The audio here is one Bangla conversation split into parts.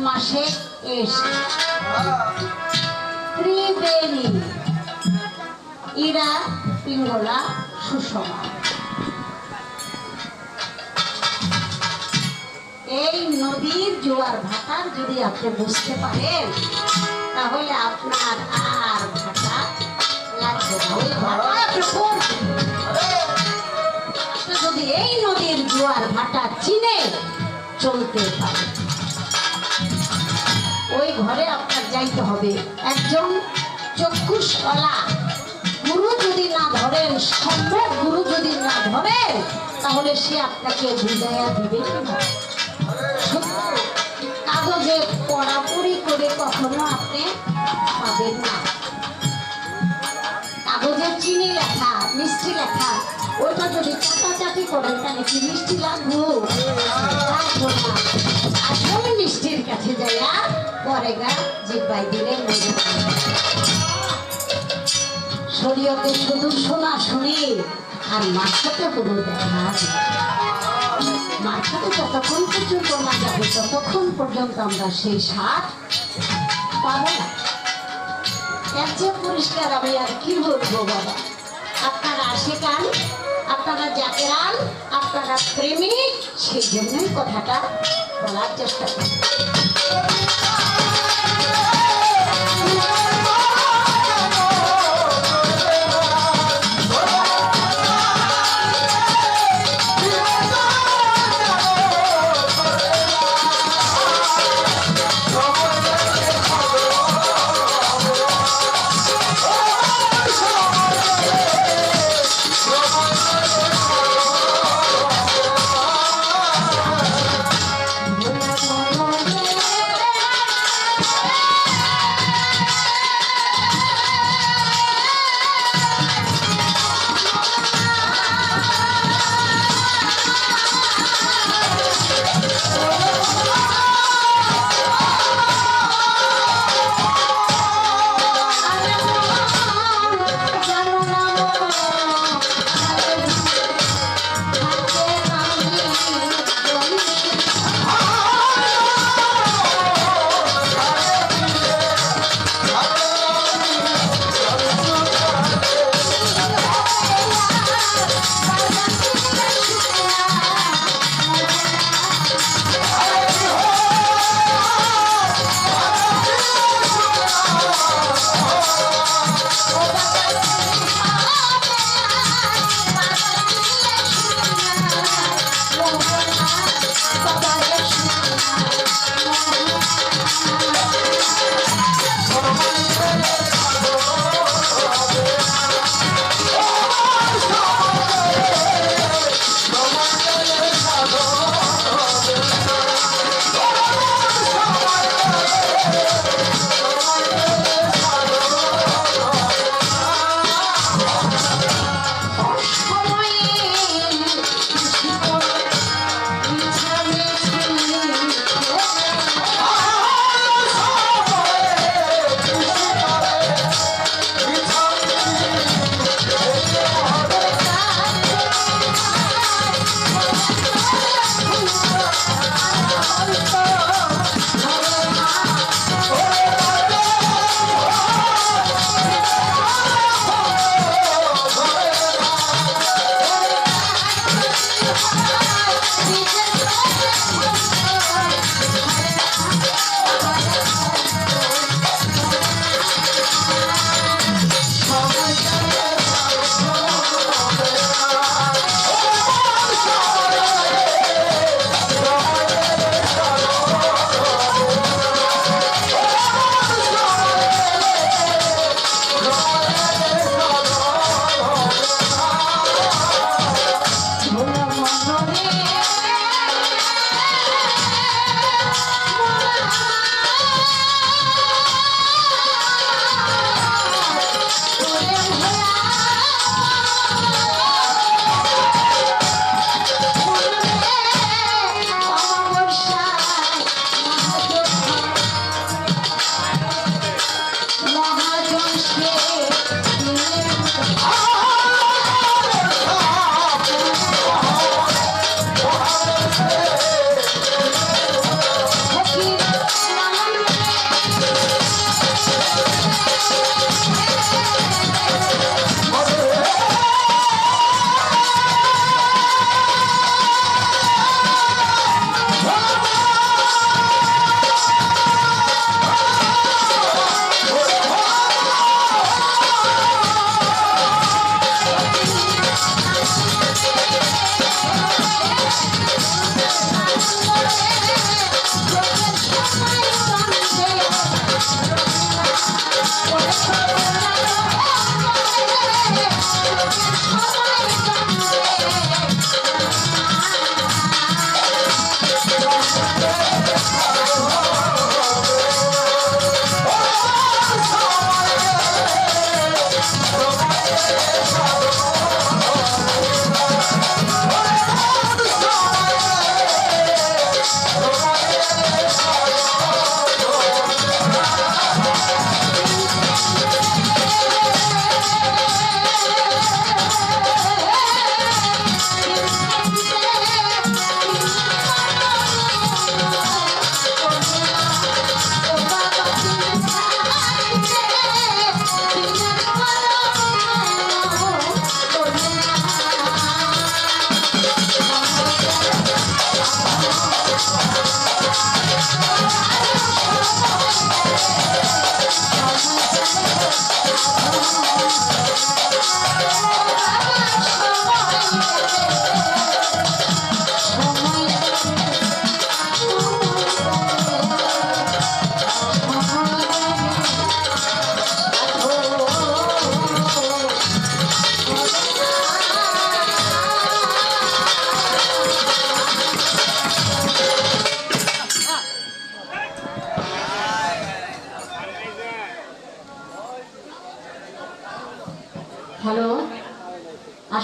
মাসে এসে ত্রিবেণী ইরা পিঙ্গলা সুষমা। এই নদীর জোয়ার ভাটার যদি আপনি বুঝতে পারেন তাহলে আপনার আর ভাটা লাগবে না। ওই ভাটা আপনি করবেন। আপনি যদি এই নদীর জোয়ার ভাটা চিনে চলতে পারে, ওই ঘরে আপনার যাইতে হবে। একজন চক্ষুষওয়ালা গুরু যদি না ধরেন, সম্যক গুরু যদি না ধরেন, তাহলে সে আপনাকে বুঝাইয়া দিবে না। কাগজে পড়াপড়ি করে কখনো আপনি পাবেন না। কাগজে চিনি লেখা, মিষ্টি লেখা, ওইটা যদি চাটাচাটি করেন তাহলে কি মিষ্টি লাগবো? আসল মিষ্টির কাছে যাইয়া পরে গা জিব্বাই দিলে শরীয়তে শুধু শোনা শুনি আর মার সাথে কোনো দেখা, মার সাথে যতক্ষণ পর্যন্ত না যাবে ততক্ষণ পর্যন্ত আমরা সেই স্বাদ পাবো না। এর চেয়ে পরিষ্কার আমি আর কি বলবো বাবা। আপনারা আশিকান, আপনারা জাকেরান, আপনারা প্রেমিক, সেই জন্যই কথাটা বলার চেষ্টা করি।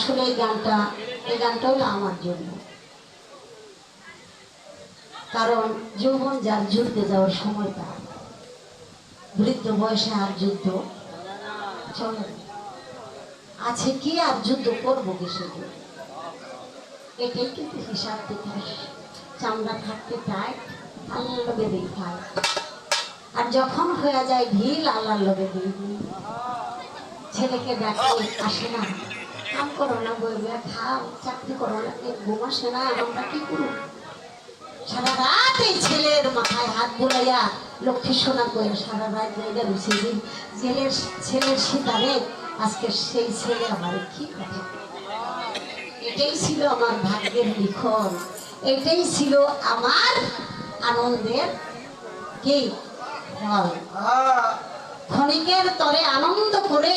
আসলে এই গানটা হলো আমার জন্য। কারণ যৌবন যার যুদ্ধে যাওয়ার সময়টা, বৃদ্ধ বয়সে আর যুদ্ধ চলে না। আছে কি আর যুদ্ধ করবো কিসের জন্য? এটাই কিন্তু হিসাব বিকাশ। চামড়া থাকতে টাইট, আল্লাহ লগে দিই খায়, আর যখন হয়ে যায় ঢিল আল্লাহ লগে দিই। ছেলেকে দেখো আসে না, কাম করো না, বই বই খাও, চাকরি করো না, ঘুম আসে না, আমরা কি করব? সারা রাত এই ছেলের মাথায় হাত বুলাইয়া লক্ষ্মী সোনা করে সারা রাত জায়গা রয়েছে। জেলের ছেলের সীতারে আজকে সেই ছেলে আমার কি কথা। এটাই ছিল আমার ভাগ্যের লিখন, এটাই ছিল আমার আনন্দের কি ফল। ক্ষণিকের তরে আনন্দ করে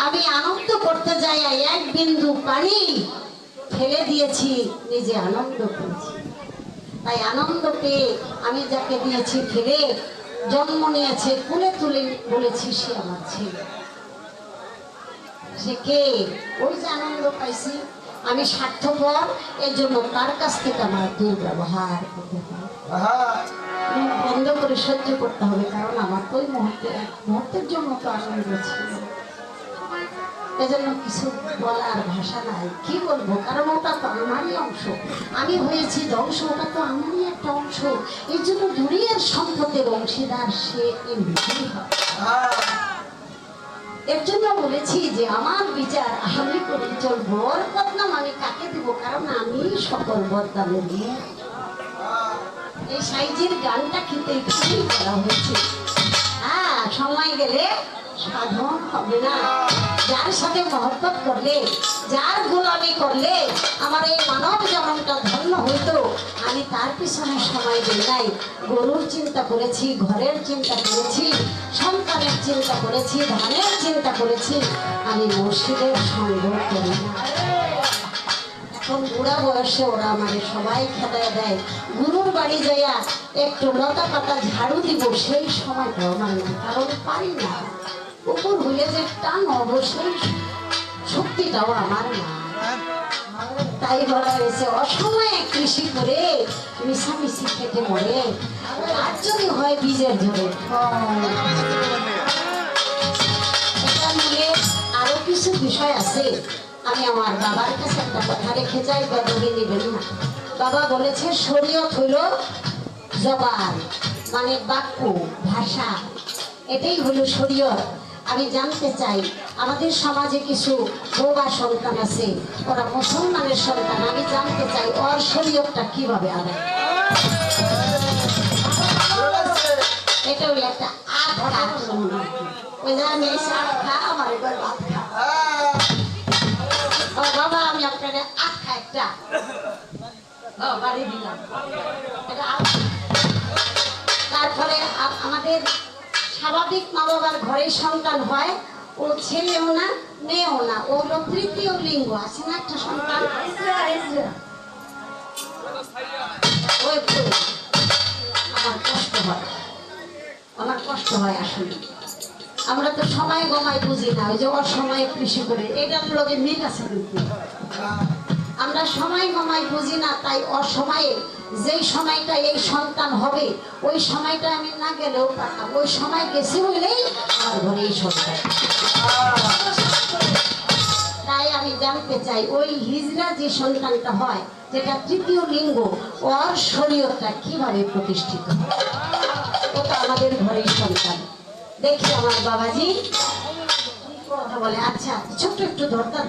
আমি আনন্দ করতে যাই, এক বিন্দু পানি ফেলে দিয়েছি, নিজে আনন্দ করেছি। তাই আনন্দ পেয়ে আমি যাকে দিয়েছি ফেলে, জন্ম নিয়েছে কুলে তুলে বলেছি সে আমার ছেলে। সে কে? ওই যে আনন্দ পাইছি আমি স্বার্থপর, এর জন্য তার কাছ থেকে আমার দুর্ব্যবহার করতে হয়, বন্ধ করে সহ্য করতে হবে। কারণ আমার তো ওই মুহূর্তে, এক মুহূর্তের জন্য তো আনন্দ ছিল, এজন্য কিছু বলার ভাষা নাই। কি বলবো? কারণ ওটা তো আমারই অংশ, আমি হয়েছি ধ্বংস, ওটা তো আমারই একটা অংশ। এই জন্য দুনিয়ার সম্পদের অংশীদার সে এমনিতেই হয়। এর জন্য বলেছি যে আমার বিচার আমি করে চলবো, ওর বদনাম আমি কাকে দিব? কারণ আমি সকল বদনামের নিয়ে। এই সাইজের গানটা কিন্তু এখানেই করা হয়েছে। হ্যাঁ, সময় গেলে সাধন হবে না। যার সাথে মহব্বত করলে, যার গোলামি করলে আমার এই মানব জন্মটা ধন্য হইতো, আমি তার পিছনে সময় দিই নাই। গরুর চিন্তা করেছি, ঘরের চিন্তা করেছি, সন্তানের চিন্তা করেছি, ধানের চিন্তা করেছি, আমি মুর্শিদের সঙ্গ করি না। এখন বুড়া বয়সে ওরা আমাদের সবাই খেদায় দেয়, গুরুর বাড়ি যাইয়া একটু লতা পাতা ঝাড়ু দিব, সেই সময়টাও আমার না, কারণ পারি না। উপর হইলে যে টান অবশ্যই শক্তিটাও আমার না। তাই বলা হয়েছে অসময়ে কৃষি করে মিশামিশি খেতে মরে, আর যদি হয় বীজের ঝরে। এটা মিলে আরো কিছু বিষয় আছে। আমি আমার বাবার কাছে একটা কথা রেখে যাই, বদলে নেবেন না। বাবা বলেছে শরীয়ত হইল জবান, মানে বাক্য, ভাষা, এটাই হলো শরীয়ত। আমি জানতে চাই আমাদের সমাজে কিছু বোবা সন্তান আছে, ওরা মুসলমানের সন্তান, আমি জানতে চাই ওর শরীয়তটা কিভাবে আদায়। এটা হলো একটা আট খা, ওই যে আমি আট খা, আমার এবার ভাত খা। ও বাবা, আমি আপনাদের আট খা একটা বাড়ি দিলাম। তারপরে আমাদের স্বাভাবিক মা বাবার ঘরে সন্তান হয়, ও ছেলেও না মেয়েও না, ও হলো তৃতীয় লিঙ্গ। আছে না একটা সন্তান? আমার কষ্ট হয়, আমার কষ্ট হয় আসলে। আমরা তো সময় গমাই বুঝি না, ওই যে অসময়ে কৃষি করে, এটার লোকে মিল আছে কিন্তু আমরা সময় গমাই বুঝি না। তাই অসময়ে যেই সময়টা এই সন্তান হবে, ওই সময়টা আমি না গেলেও পারতাম, ওই সময় গেছি বলেই আমার ঘরে এই সন্তান। তাই আমি জানতে চাই ওই হিজড়া যে সন্তানটা হয়, যেটা তৃতীয় লিঙ্গ, ওর শরীয়তটা কিভাবে প্রতিষ্ঠিত হয়। ওটা আমাদের ঘরেই সন্তান। দেখি আমার বাবাজি কথা বলে। আচ্ছা, ছোট্ট একটু ধরতাম।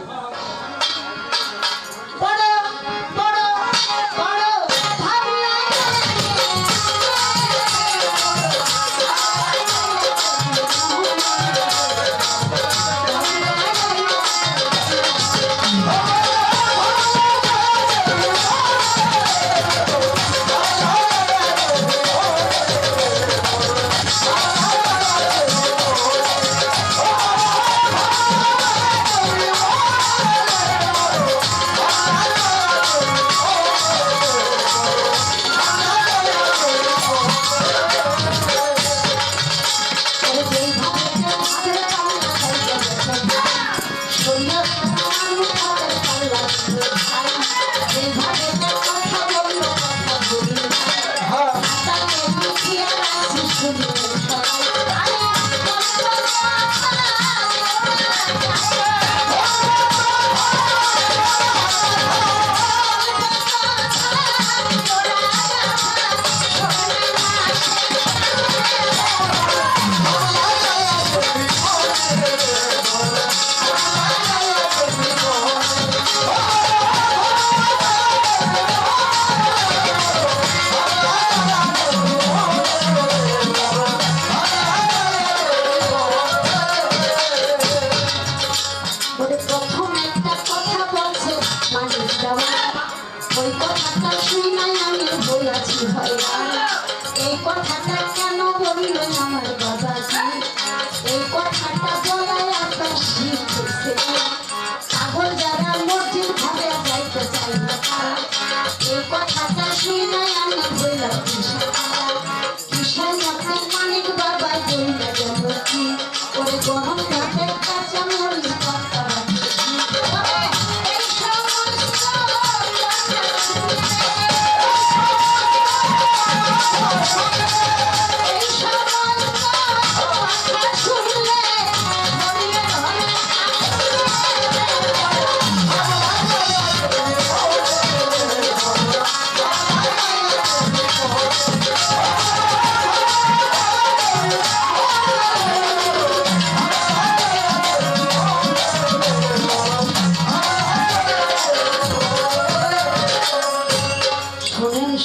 ওই কথাটা শুনি নাই আমি বইয়াছি হয়রান এই কথাটা কেন বললেন আমার বাবাজি এই কথাটা বলায় আপনার শিখছে পাগল যারা মসজিদ ঘরে যাইতে চাই না তারা এই কথাটা শুনি নাই আমি বইয়াছি কিসের মধ্যে মানিক বাবা বইলা গেল কি ওরে গরম ভাতের কাঁচা মরিচ পাতা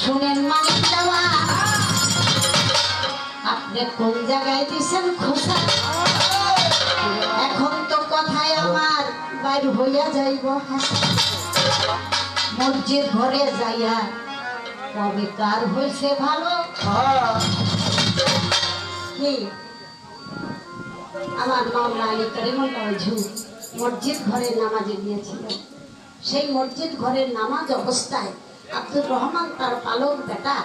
শুনেন মানিক বাবা আপনি কোন জায়গায় দিছেন খোসা এখন তো কথায় আমার বাইর হইয়া যাইব মসজিদ ঘরে যাইয়া কবে কার হয়েছে ভালো কি আমার মাওলা আলী করিমুল্লাহ ওয়াজহু মসজিদ ঘরে নামাজে গিয়েছিলেন সেই মসজিদ ঘরের নামাজ অবস্থায় আব্দুর রহমান তার পালক বেটা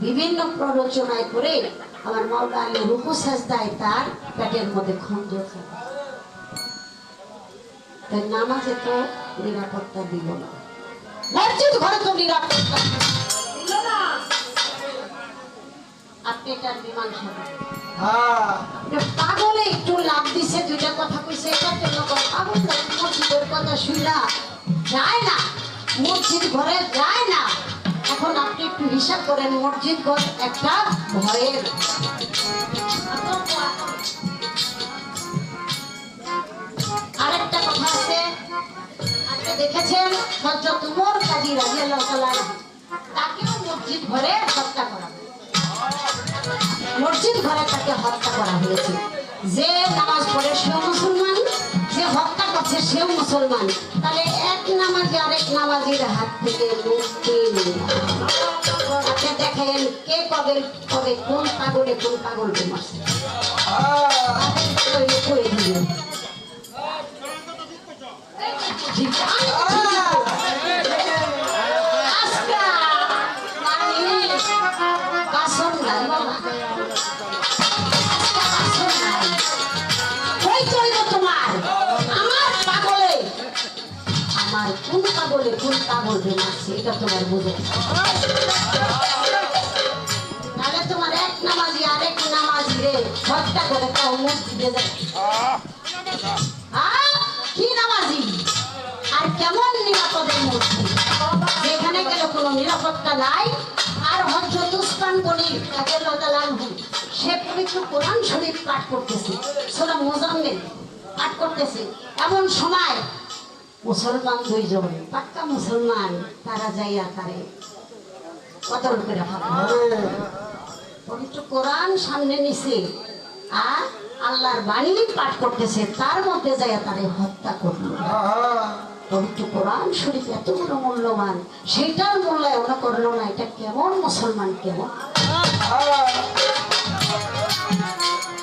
বিভিন্ন প্ররোচনায় করে আমার মাওলা আলী রুকু সাজদায় তার পেটের মধ্যে খন্ড তাই নামাজে তো নিরাপত্তা দিল না মসজিদ ঘরে তো নিরাপত্তা দিল না আপনি এটার মীমাংসা পাগলে একটু লাভ দিছে দুইটা কথা কইছে এটার জন্য পাগল মসজিদের কথা শুনলা যায় না মসজিদ ঘরে যায় না এখন আপনি একটু হিসাব করেন মসজিদ ঘর একটা ভয়ের আরেকটা কথা আছে আপনি দেখেছেন হযরত উমর কাজী রাদিয়াল্লাহু তাআলা তাকেও মসজিদ ঘরে হত্যা করা মসজিদ ঘরে তাকে হত্যা করা হয়েছে যে নামাজ পড়ে সেও মুসলমান যে হত্যা করছে সেও মুসলমান তাহলে এক নামাজি আরেক নামাজির হাত থেকে মুক্তি আপনি দেখেন কে কবে কবে কোন পাগলকে মারছে করে দিলেন কোন পাগলকে মারছে এটা তোমার বুঝে তাহলে তোমার এক নামাজি আরেক নামাজি রে হত্যা করে তাও মসজিদে যায় কি নামাজি আর কেমন নিরাপদের মসজিদ যেখানে গেলে কোনো নিরাপত্তা নাই আর হযরত উসমান গনি রাদিয়াল্লাহু তাআলা আনহু সে পবিত্র কোরআন শরীফ পাঠ করতেছে সূরা মুজাম্মিল পাঠ করতেছে এমন সময় মুসলমান দুইজন পাক্কা মুসলমান তারা যাইয়া তারে কতল করে পবিত্র কোরআন সামনে নিছে আর আল্লাহর বাণী পাঠ করতেছে তার মধ্যে যাইয়া তারে হত্যা করলো পবিত্র কোরআন শরীফ এত বড় মূল্যবান সেটার মূল্যায়ন করলো না এটা কেমন মুসলমান কেমন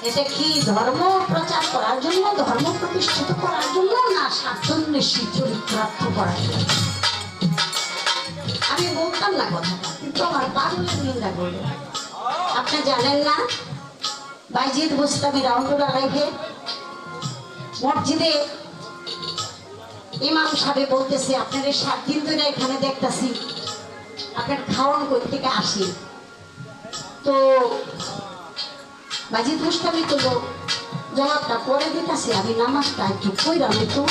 এটা কি ধর্ম প্রচার করার জন্য ধর্ম প্রতিষ্ঠিত করার জন্য না স্বার্থন্বেষী চরিত্রার্থ করার জন্য আমি বলতাম না কথাটা কিন্তু আমার পাগলের নিন্দা করলো আপনি জানেন না বাইজিদ বুস্তামি রাহমাতুল্লাহ আলাইহি মসজিদে ইমাম সাহেব বলতেছে আপনাদের 7 দিন ধরে এখানে দেখতেছি আপনার খাওয়ান কই থেকে আসি তো বাইজিদ বুস্তামি তো জবাবটা পরে দিতেছে আমি নামাজটা একটু কইরাম একটু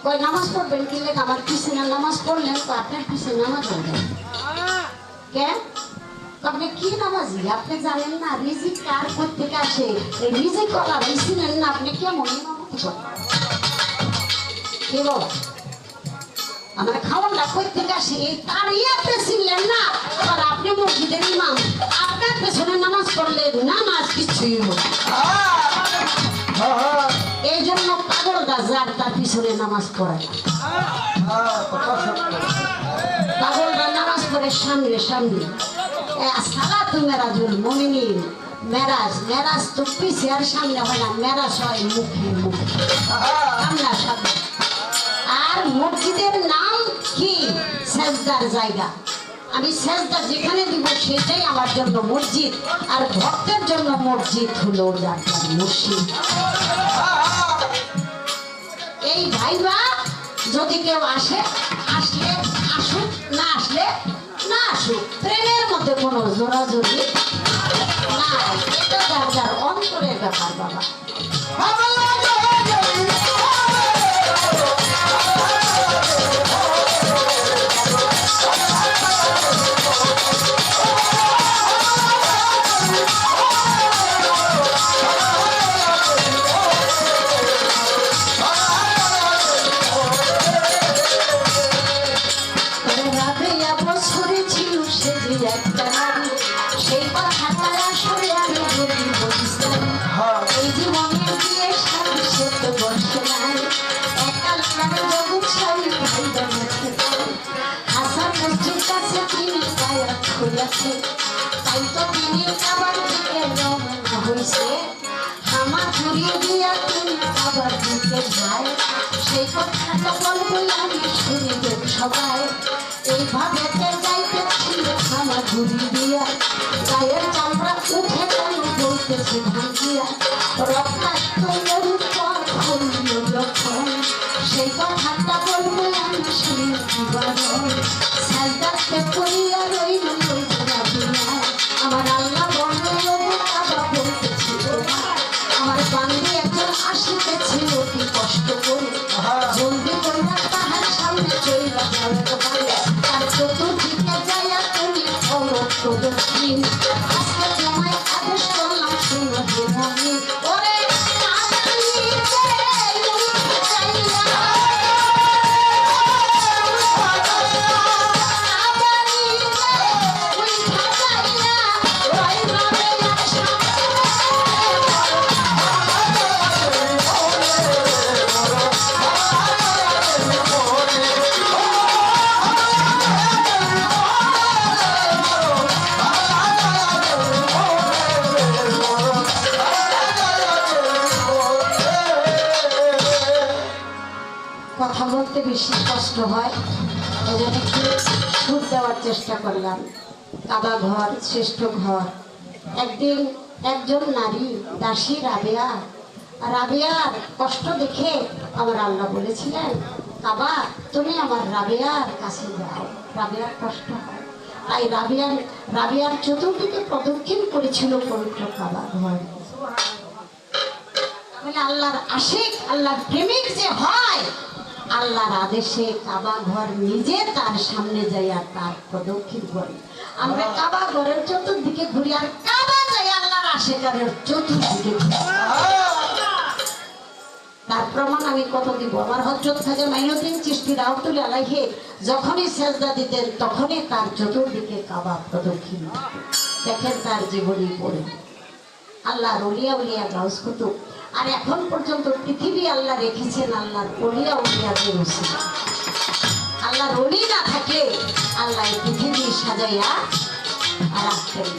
কই নামাজ পড়বেন কি লেগে আমার পিছনে নামাজ পড়লেন তো আপনার পিছনে নামাজ পড়বেন কে আপনি কি নামাজি আপনি জানেন না রিজিক কার কোথা থেকে আসে এই রিজিক কলা বুঝছেন না আপনি কেমন ইমামতি করেন কি বল আমার খাওয়ানটা কোথা থেকে আসে এই তার আপনি ছিলেন না আর আপনি মসজিদের ইমাম আপনার পেছনে নামাজ পড়লে নামাজ কিছুই হবে এই জন্য পাগল যারা যার তার পিছনে নামাজ পড়ে না। পাগলরা নামাজ পড়ে সামনে সামনে। সালাতু মেরাজুল মুমিনিন, মেরাজ মেরাজ তো পিছে আর সামনে হয় না, মেরাজ হয় মুখে মুখে সামনা সামনে। আর মসজিদের নাম কি? সেজদার জায়গা। আমি সেজদা যেখানে দিব সেটাই আমার জন্য মসজিদ, আর ভক্তের জন্য মসজিদ হলো জান্নাত মসজিদ। এই ভাইবা যদি কেউ আসে, আসলে আসুক, না আসলে না আসুক। প্রেমের মধ্যে কোনো জোরাজোরি না, এটা যার যার অন্তরের ব্যাপার বাবা। তাই তো তিনি আবার দিকে রওনা হইছে, আমার ঘুরিয়ে দিয়া তুমি আবার দিকে যায়। সেই কথাটা বলবো আমি শুনিবে সবাই, এইভাবে যাইতেছি আমার ঘুরি দিয়া, গায়ের চামড়া উঠে গেল বলতেছে ভাঙিয়া, রক্তাক্ত মরুর পর হইল যখন, সেই কথাটা বলবো আমি শুনিতে বারণ। সাজদাতে পড়িয়া রইল আমার আল্লাহ বন্ধ বাবা বলতেছি তোমার, আমার বান্ধবী একজন আসিতেছে অতি কষ্ট করে, জলদি কইরা তাহার সামনে চইলা যাবে পারে, আর চতুর্দিকে যাইয়া তুমি অরক প্রদক্ষিণ। আজকে তোমায় আদেশ করলাম শুনো হে মুমিন, ওরে কথা বলতে বেশি কষ্ট হয়, এই জন্য একটু সুর দেওয়ার চেষ্টা করলাম। কাবা ঘর শ্রেষ্ঠ ঘর। একদিন একজন নারী দাসী রাবেয়ার কষ্ট দেখে আমার আল্লাহ বলেছিলেন, কাবা তুমি আমার রাবেয়ার কাছে যাও, রাবেয়ার কষ্ট হয়। তাই রাবেয়ার চতুর্দিকে প্রদক্ষিণ করেছিল পবিত্র কাবা ঘর। মানে আল্লাহর আশিক, আল্লাহর প্রেমিক যে হয়, আল্লাহর আদেশে কাবা ঘর নিজে তার সামনে যাইয়া তার প্রদক্ষিণ করে। আমরা কাবা ঘরের চতুর্দিকে ঘুরি, আর কাবা যাই আল্লাহর আশিকারের চতুর্দিকে। তার প্রমাণ আমি কত দিব? আমার হযরত খাজা মাইনুদ্দিন চিশতি রাহমাতুল্লাহ আলাইহি যখনই সেজদা দিতেন তখনই তার চতুর্দিকে কাবা প্রদক্ষিণ। দেখেন তার জীবনী পড়ে। আল্লাহর ওলিয়া উলিয়া গাউস কুতুব, আর এখন পর্যন্ত পৃথিবী আল্লাহ রেখেছেন আল্লাহর ওলিয়া উলিয়াদের উসিলা। আল্লাহর ওলি না থাকলে আল্লাহ এই পৃথিবী সাজাইয়া রাখতেন।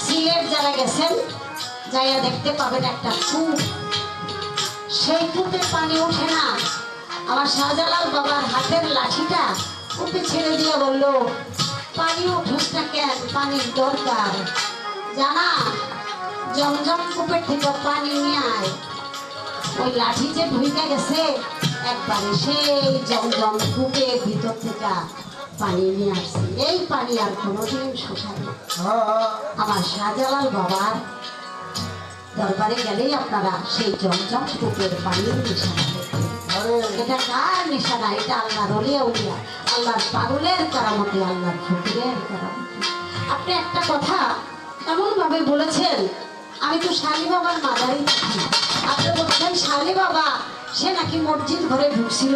সিলেট যারা গেছেন যাইয়া দেখতে পাবেন একটা কূপ, সেই কূপে পানি ওঠে না। আমার শাহজালাল বাবার হাতের লাঠিটা কূপে ছেড়ে দিয়ে বললো, পানি উঠোস না কেন? পানির দরকার জানা, জমজম কূপের থেকে পানি নিয়ে আয়। ওই লাঠি যে ঢুকে গেছে একবারে সেই জমজম কূপের ভিতর থেকে পানি নিয়ে আসছে। এই পানি আর কোনোদিন শুকায় না। আমার শাহজালাল বাবার দরবারে গেলেই আপনারা সেই জমজম কূপের পানির নিশানা দেখবেন। এটা কার নিশানা? এটা আল্লাহর ওলিয়া উলিয়া, আল্লাহর পাগলের কারামতে, আল্লাহর ফকিরের কারামতে। আপনি একটা কথা এমন ভাবে বলেছেন, আমি তো শালি বাবার মাদারি থাকি, আপনি বলছেন শালি বাবা সে নাকি মসজিদ ঘরে ঢুকছিল।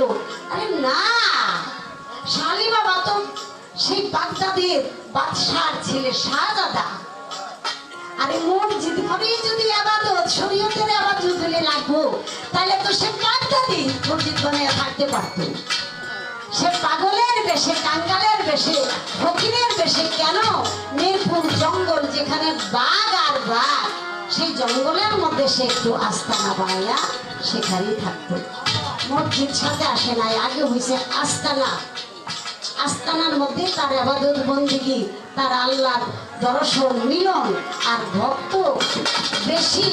আরে না, শালি বাবা তো সেই বাগদাদের বাদশার ছেলে শাহজাদা। আরে মসজিদ ঘরেই যদি আবাদত শরীয়তের আবাদত হলে লাগবো, তাহলে তো সে কাকদাদি মসজিদ বানিয়ে থাকতে পারতো। সে পাগলের বেশে, কাঙ্গালের বেশে, ফকিরের বেশে কেন মিরপুর জঙ্গল যেখানে বাঘ আর বাঘ, সেই জঙ্গলের মধ্যে সে একটু আস্তানা বানাইয়া সেখানেই থাকতো। মসজিদ সাথে আসে নাই, আগে হয়েছে আস্তানা। আস্তানার মধ্যে তার আবাদত বন্দেগী, তার আল্লাহর দর্শন মিলন আর ভক্ত বেশি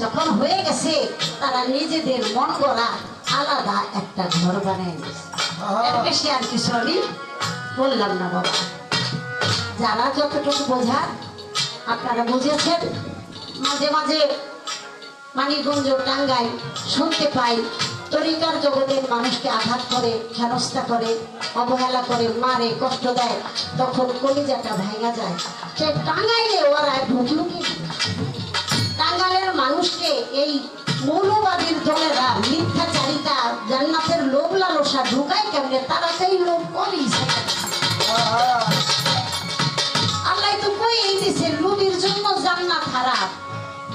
যখন হয়ে গেছে, তারা নিজেদের মন গড়া আলাদা একটা ঘর বানিয়ে গেছে। এর বেশি আর কিছু আমি বললাম না বাবা। যারা যতটুকু বোঝার আপনারা বুঝেছেন। মাঝে মাঝে মানিকগঞ্জ, টাঙ্গাইল শুনতে পাই তরিকার জগতের মানুষকে আঘাত করে, হেনস্থা করে, অবহেলা করে, মারে, কষ্ট দেয়, তখন কলিজাটা ভাঙা যায়। সে টাঙ্গাইলে ওরা ঢুকলুকি। টাঙ্গাইলের মানুষকে এই মৌলবাদীর দলেরা মিথ্যাচারিতা, জান্নাতের লোভ লালসা ঢুকায় কেমনে? তারা সেই লোভ করেই আল্লাহ তো কই দিছে, লোভীর জন্য জান্নাত হারাম,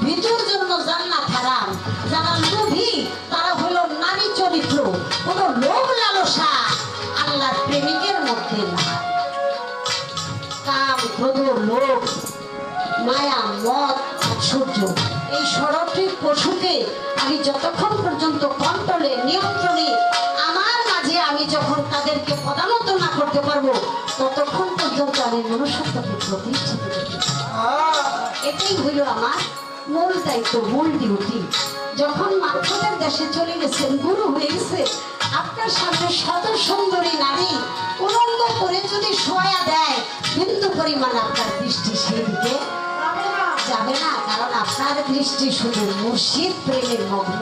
ভিতুর জন্য জান্নাত হারাম। যারা লোভী তারা হলো নারী চরিত্র, কোন লোভ লালসা আল্লাহর প্রেমিকের মধ্যে না। কাম, ক্রোধ, লোভ, মায়া, মদ, সূর্য, এই ষড়টি পশুকে আমি যতক্ষণ পর্যন্ত কন্ট্রোলে, নিয়ন্ত্রণে আমার মাঝে আমি যখন তাদেরকে পদানত না করতে পারবো, ততক্ষণ পর্যন্ত আমি মনুষ্যত্বকে প্রতিষ্ঠিত করতে পারবো। এটাই হইল আমার মূল দায়িত্ব, মূল ডিউটি। যখন মাধ্যমের দেশে চলে গেছেন, গুরু হয়ে গেছে, আপনার সামনে শত সুন্দরী নারী উলঙ্গ করে যদি শোয়া দেয়, বিন্দু পরিমাণ আপনার দৃষ্টি সেদিকে যাবে না, কারণ আপনার দৃষ্টি শুধু মুর্শিদ প্রেমের মগ্ন।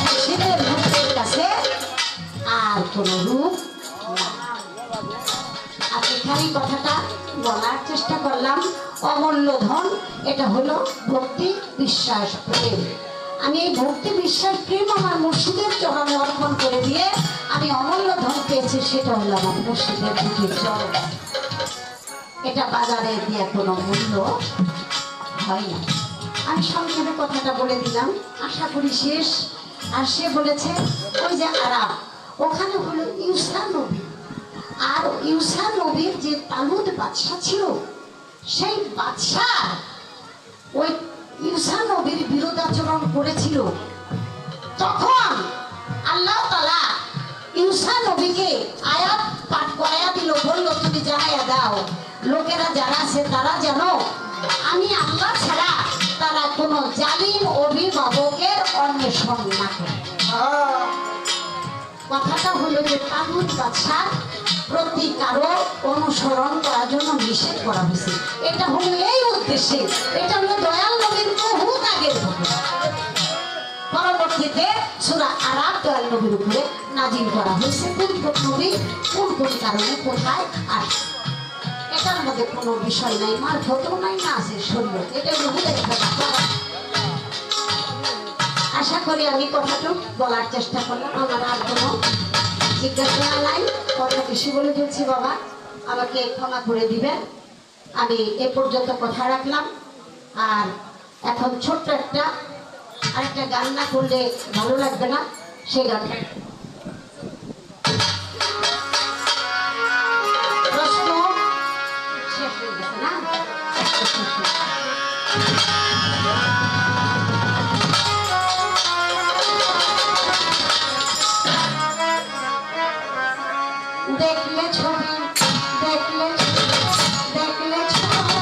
মুর্শিদের রূপের কাছে আর কোন রূপ। আর এখানেই কথাটা বলার চেষ্টা করলাম, অমূল্য ধন এটা হলো ভক্তি, বিশ্বাস, প্রেম। আমি এই ভক্তি, বিশ্বাস, প্রেম আমার মুর্শিদের চরণে অর্পণ করে দিয়ে আমি অমূল্য ধন পেয়েছি, সেটা হলো আমার মুর্শিদের দুটির চরণ। এটা বাজারে দিয়ে কোনো মূল্য হয় না। আমি সংক্ষেপে কথাটা বলে দিলাম, আশা করি শেষ। আর সে বলেছে ওই যে আরাম, ওখানে হলো ইউসা নবী। আর ইউসা নবীর যে তালুদ বাদশা ছিল, সেই বাদশা ওই ইউসা নবীর বিরোধাচরণ করেছিল। তখন আল্লাহ তাআলা ইউসা নবীকে আয়াত পাঠ করাইয়া দিল, বলল তুমি জানাইয়া দাও লোকেরা যারা আছে তারা জানো আমি আল্লাহ ছাড়া তারা কোনো জালিম অভিভাবকের অন্বেষণ না করে। কথাটা হলো যে তালুত বাদশার প্রতি কারো অনুসরণ করার জন্য নিষেধ করা হয়েছে। এটা হলো এই উদ্দেশ্যে, এটা হলো দয়াল নবীর বহুত আগের ঘটনা। পরবর্তীতে সূরা আরাফ দয়াল নবীর উপরে নাজিল করা হয়েছে। কোন নবী কোন কোন কারণে কোথায় আসে, এটার মধ্যে কোনো বিষয় নাই, মারফতও নাই, না আছে শরীয়ত। এটা হলো আশা করি আমি কথাটুকু বলার চেষ্টা করলাম। আমার আর কোনো জিজ্ঞাসা নাই, কথা বেশি বলে ফেলছি বাবা, আমাকে ক্ষমা করে দিবেন। আমি এ পর্যন্ত কথা রাখলাম। আর এখন ছোট্ট আরেকটা গান না করলে ভালো লাগবে না, সে গানটা প্রশ্ন শেষ হয়ে গেছে না? দেখলে ছবি, দেখলে দেখলে ছবি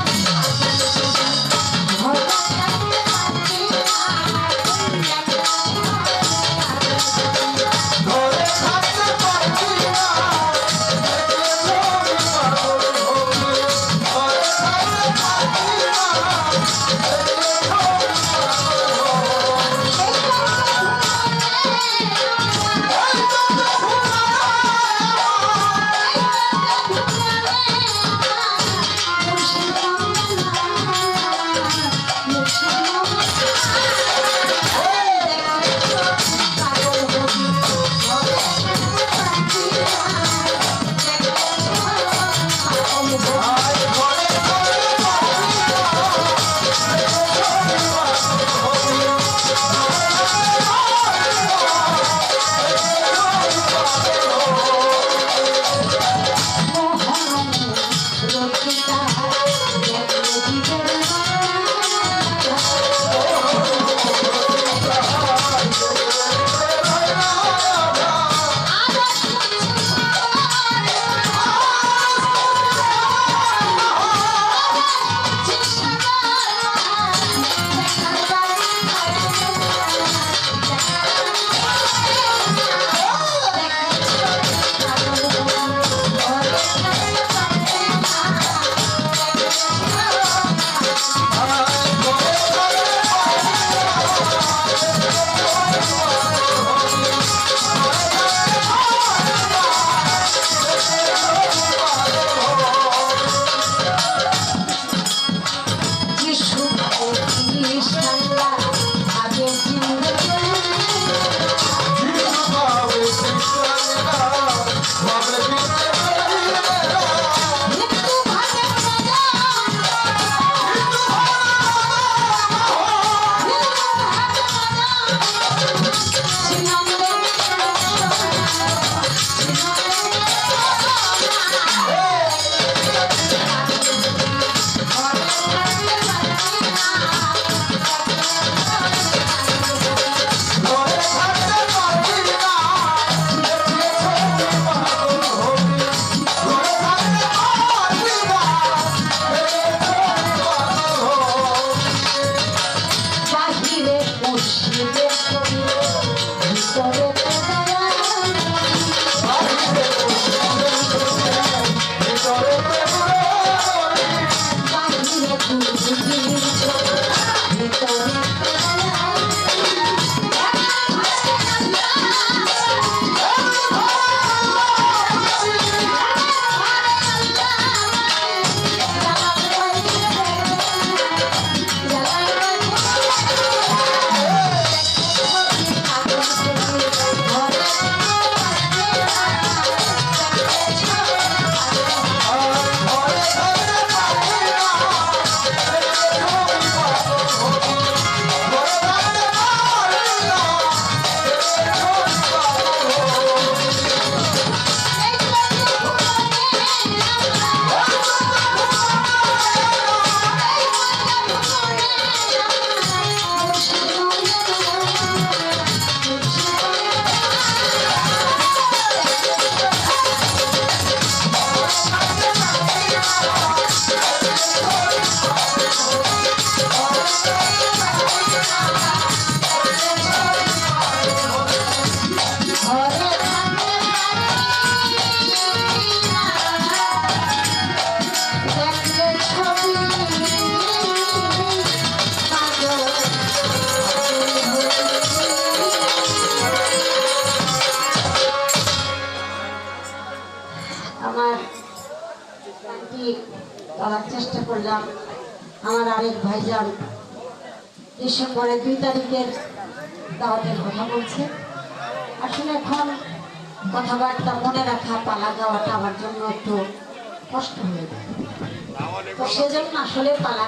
বলার চেষ্টা করলাম। আমার আরেক ভাইজান ডিসেম্বরের 2 তারিখের দাওয়াতের কথা বলছে। আসলে এখন কথাবার্তা মনে রাখা, পালা গাওয়াটা আমার জন্য একটু কষ্ট হয়ে যায়। তো সেজন্য আসলে পালা